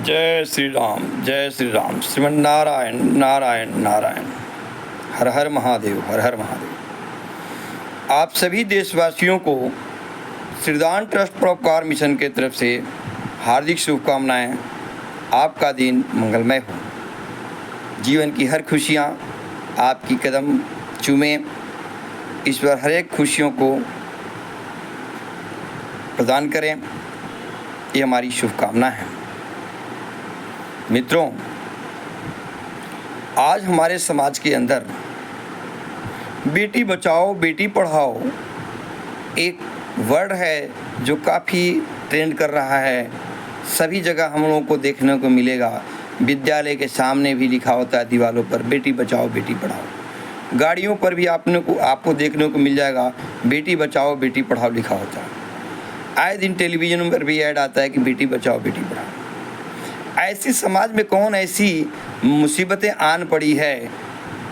जय श्री राम, श्रीमन नारायण नारायण नारायण। हर हर महादेव, हर हर महादेव। आप सभी देशवासियों को श्रीदान ट्रस्ट परोपकार मिशन के तरफ से हार्दिक शुभकामनाएं। आपका दिन मंगलमय हो। जीवन की हर खुशियां आपकी कदम चूमे। ईश्वर हर एक खुशियों को प्रदान करें, ये हमारी शुभकामना है। मित्रों, आज हमारे समाज के अंदर बेटी बचाओ बेटी पढ़ाओ एक वर्ड है जो काफ़ी ट्रेंड कर रहा है। सभी जगह हम लोगों को देखने को मिलेगा। विद्यालय के सामने भी लिखा होता है दीवारों पर, बेटी बचाओ बेटी पढ़ाओ। गाड़ियों पर भी आपको देखने को मिल जाएगा, बेटी बचाओ बेटी पढ़ाओ लिखा होता है। आए दिन टेलीविजन पर भी ऐड आता है कि बेटी बचाओ बेटी पढ़ाओ। ऐसी समाज में कौन ऐसी मुसीबतें आन पड़ी है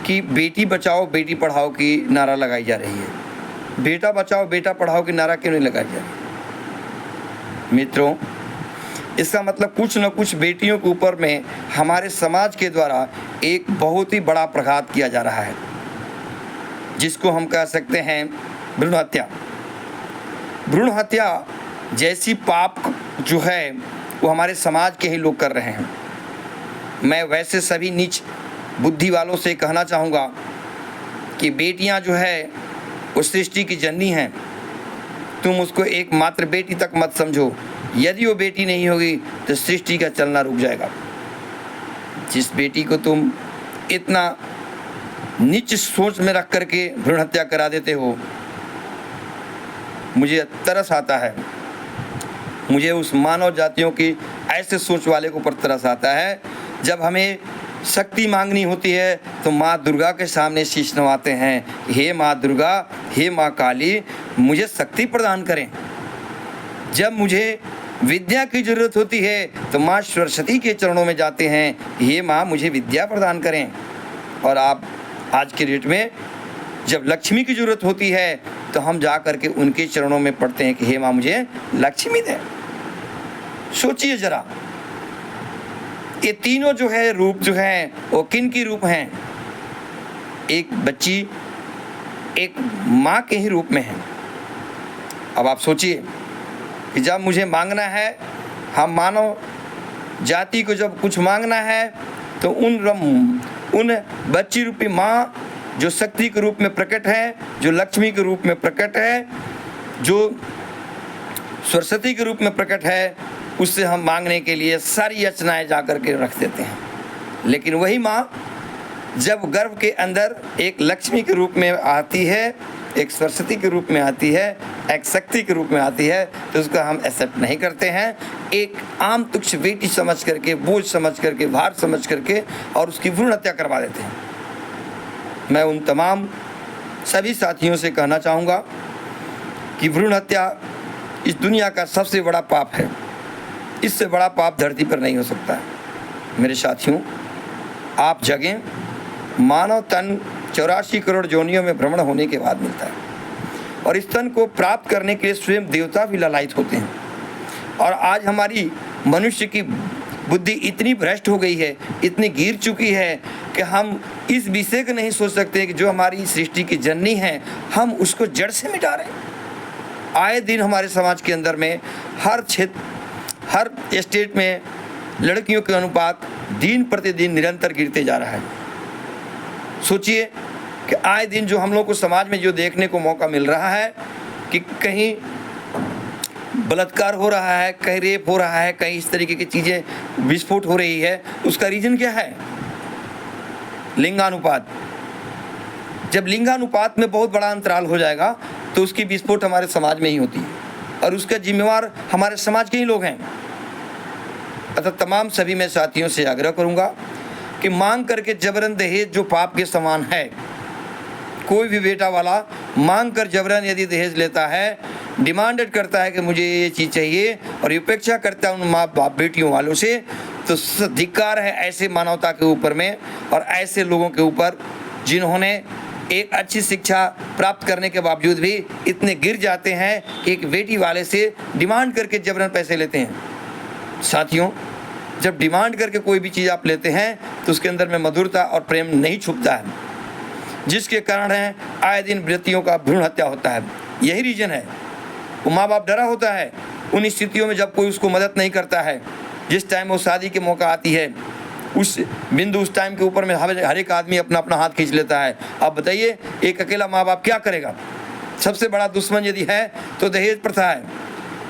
कि बेटी बचाओ बेटी पढ़ाओ की नारा लगाई जा रही है। बेटा बचाओ बेटा पढ़ाओ की नारा क्यों नहीं लगाई जा रही? मित्रों, इसका मतलब कुछ न कुछ बेटियों के ऊपर में हमारे समाज के द्वारा एक बहुत ही बड़ा प्रघात किया जा रहा है, जिसको हम कह सकते हैं भ्रूण हत्या। भ्रूण हत्या जैसी पाप जो है वो हमारे समाज के ही लोग कर रहे हैं। मैं वैसे सभी नीच बुद्धि वालों से कहना चाहूँगा कि बेटियां जो है वो सृष्टि की जननी हैं। तुम उसको एकमात्र बेटी तक मत समझो। यदि वो बेटी नहीं होगी तो सृष्टि का चलना रुक जाएगा। जिस बेटी को तुम इतना नीच सोच में रख करके भ्रूण हत्या करा देते हो, मुझे तरस आता है। मुझे उस मानव जातियों की ऐसे सोच वाले को पर तरस आता है। जब हमें शक्ति मांगनी होती है तो माँ दुर्गा के सामने शीश नवाते हैं, हे माँ दुर्गा, हे माँ काली, मुझे शक्ति प्रदान करें। जब मुझे विद्या की ज़रूरत होती है तो माँ सरस्वती के चरणों में जाते हैं, हे माँ मुझे विद्या प्रदान करें। और आप आज के डेट में जब लक्ष्मी की ज़रूरत होती है तो हम जा कर के उनके चरणों में पढ़ते हैं कि हे माँ मुझे लक्ष्मी दे। सोचिए जरा, ये तीनों जो है रूप जो हैं वो किन की रूप हैं? एक बच्ची एक माँ के ही रूप में है। अब आप सोचिए कि जब मुझे मांगना है, हम मानव जाति को जब कुछ मांगना है तो उन बच्ची रूपी माँ जो शक्ति के रूप में प्रकट है, जो लक्ष्मी के रूप में प्रकट है, जो सरस्वती के रूप में प्रकट है, उससे हम मांगने के लिए सारी याचनाएं जा कर के रख देते हैं। लेकिन वही माँ जब गर्भ के अंदर एक लक्ष्मी के रूप में आती है, एक सरस्वती के रूप में आती है, एक शक्ति के रूप में आती है, तो उसका हम एक्सेप्ट नहीं करते हैं। एक आम तुच्छ बेटी समझ करके, बोझ समझ करके, भार समझ करके और उसकी भ्रूण हत्या करवा देते हैं। मैं उन तमाम सभी साथियों से कहना चाहूँगा कि भ्रूण हत्या इस दुनिया का सबसे बड़ा पाप है। इससे बड़ा पाप धरती पर नहीं हो सकता है। मेरे साथियों, आप जगें। मानव तन 84 करोड़ योनियों में भ्रमण होने के बाद मिलता है और इस तन को प्राप्त करने के लिए स्वयं देवता भी लालायित होते हैं। और आज हमारी मनुष्य की बुद्धि इतनी भ्रष्ट हो गई है, इतनी गिर चुकी है कि हम इस विषय को नहीं सोच सकते कि जो हमारी सृष्टि की जननी है, हम उसको जड़ से मिटा रहे हैं। आए दिन हमारे समाज के अंदर में हर क्षेत्र, हर स्टेट में लड़कियों के अनुपात दिन प्रतिदिन निरंतर गिरते जा रहा है। सोचिए कि आए दिन जो हम लोग को समाज में जो देखने को मौका मिल रहा है कि कहीं बलात्कार हो रहा है, कहीं रेप हो रहा है, कहीं इस तरीके की चीज़ें विस्फोट हो रही है, उसका रीज़न क्या है? लिंगानुपात। जब लिंगानुपात में बहुत बड़ा अंतराल हो जाएगा तो उसकी विस्फोट हमारे समाज में ही होती है और उसका जिम्मेवार हमारे समाज के ही लोग हैं। अतः तमाम सभी मैं साथियों से आग्रह करूंगा कि मांग करके जबरन दहेज जो पाप के समान है, कोई भी बेटा वाला मांग कर जबरन यदि दहेज लेता है, डिमांडेड करता है कि मुझे ये चीज़ चाहिए और उपेक्षा करता है उन माँ बाप बेटियों वालों से, तो धिक्कार है ऐसे मानवता के ऊपर में और ऐसे लोगों के ऊपर जिन्होंने एक अच्छी शिक्षा प्राप्त करने के बावजूद भी इतने गिर जाते हैं, एक बेटी वाले से डिमांड करके जबरन पैसे लेते हैं। साथियों, जब डिमांड करके कोई भी चीज़ आप लेते हैं तो उसके अंदर में मधुरता और प्रेम नहीं छुपता है, जिसके कारण है आए दिन व्यक्तियों का भ्रूण हत्या होता है। यही रीज़न है। वो माँ बाप डरा होता है उन स्थितियों में जब कोई उसको मदद नहीं करता है। जिस टाइम वो शादी के मौका आती है उस बिंदु उस टाइम के ऊपर में हर एक आदमी अपना अपना हाथ खींच लेता है। अब बताइए एक अकेला माँ बाप क्या करेगा? सबसे बड़ा दुश्मन यदि है तो दहेज प्रथा है।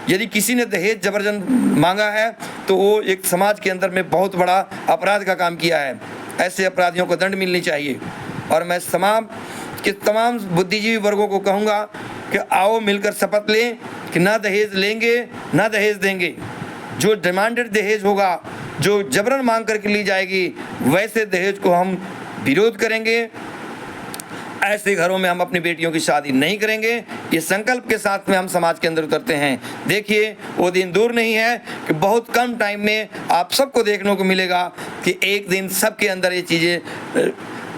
यदि किसी ने दहेज जबरदस्त मांगा है तो वो एक समाज के अंदर में बहुत बड़ा अपराध का काम किया है। ऐसे अपराधियों को दंड मिलनी चाहिए। और मैं तमाम बुद्धिजीवी वर्गों को कहूँगा कि आओ मिलकर शपथ लें कि ना दहेज लेंगे ना दहेज देंगे। जो डिमांडेड दहेज होगा, जो जबरन मांग करके ली जाएगी, वैसे दहेज को हम विरोध करेंगे। ऐसे घरों में हम अपनी बेटियों की शादी नहीं करेंगे। ये संकल्प के साथ में हम समाज के अंदर उतरते हैं। देखिए वो दिन दूर नहीं है कि बहुत कम टाइम में आप सबको देखने को मिलेगा कि एक दिन सबके अंदर ये चीज़ें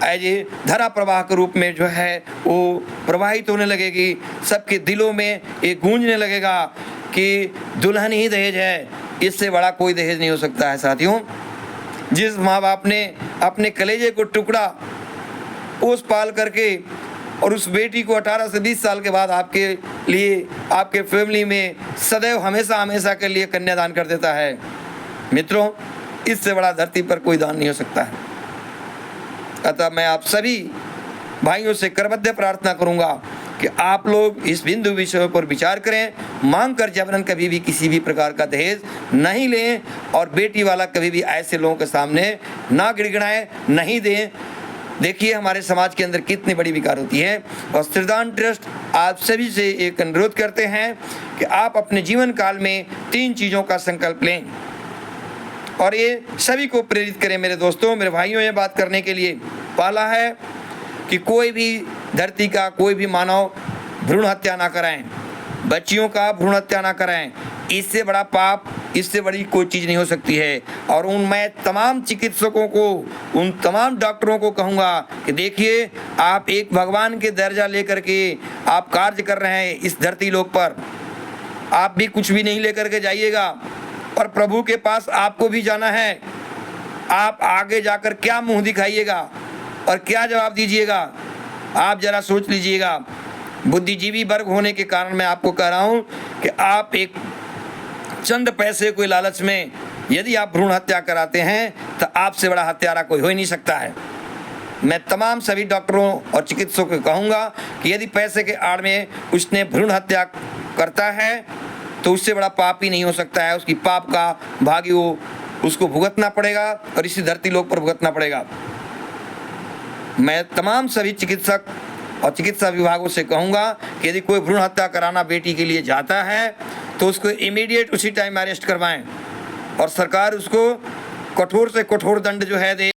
एज ए धारा प्रवाह के रूप में जो है वो प्रवाहित होने लगेगी। सबके दिलों में एक गूंजने लगेगा कि दुल्हन ही दहेज है, इससे बड़ा कोई दहेज नहीं हो सकता है। साथियों, जिस माँ बाप ने अपने कलेजे को टुकड़ा पोस पाल करके और उस बेटी को 18 से 20 साल के बाद आपके लिए आपके फैमिली में सदैव हमेशा हमेशा के लिए कन्यादान कर देता है, मित्रों इससे बड़ा धरती पर कोई दान नहीं हो सकता है। अतः मैं आप सभी भाइयों से करबद्ध प्रार्थना करूंगा कि आप लोग इस बिंदु विषय पर विचार करें। मांग कर जबरन कभी भी किसी भी प्रकार का दहेज नहीं लें और बेटी वाला कभी भी ऐसे लोगों के सामने ना गिड़गिड़ाएं, नहीं दें। देखिए हमारे समाज के अंदर कितनी बड़ी विकार होती है। और श्रीदान ट्रस्ट आप सभी से एक अनुरोध करते हैं कि आप अपने जीवन काल में 3 चीज़ों का संकल्प लें और ये सभी को प्रेरित करें। मेरे दोस्तों, मेरे भाइयों, ये बात करने के लिए पहला है कि कोई भी धरती का कोई भी मानव भ्रूण हत्या ना कराएं, बच्चियों का भ्रूण हत्या ना कराएं। इससे बड़ा पाप, इससे बड़ी कोई चीज़ नहीं हो सकती है। और मैं तमाम चिकित्सकों को, उन तमाम डॉक्टरों को कहूँगा कि देखिए आप एक भगवान के दर्जा लेकर के आप कार्य कर रहे हैं इस धरती लोक पर। आप भी कुछ भी नहीं लेकर के जाइएगा और प्रभु के पास आपको भी जाना है। आप आगे जाकर क्या मुंह दिखाइएगा और क्या जवाब दीजिएगा, आप जरा सोच लीजिएगा। बुद्धिजीवी वर्ग होने के कारण मैं आपको कह रहा हूँ कि आप एक चंद पैसे के लालच में यदि आप भ्रूण हत्या कराते हैं तो आपसे बड़ा हत्यारा कोई हो ही नहीं सकता है। मैं तमाम सभी डॉक्टरों और चिकित्सकों को कहूँगा कि यदि पैसे के आड़ में उसने भ्रूण हत्या करता है तो उससे बड़ा पाप ही नहीं हो सकता है। उसकी पाप का भागी वो उसको भुगतना पड़ेगा और इसी धरती लोक पर भुगतना पड़ेगा। मैं तमाम सभी चिकित्सक और चिकित्सा विभागों से कहूँगा कि यदि कोई भ्रूण हत्या कराना बेटी के लिए जाता है तो उसको इमीडिएट उसी टाइम अरेस्ट करवाएं और सरकार उसको कठोर से कठोर दंड जो है दे।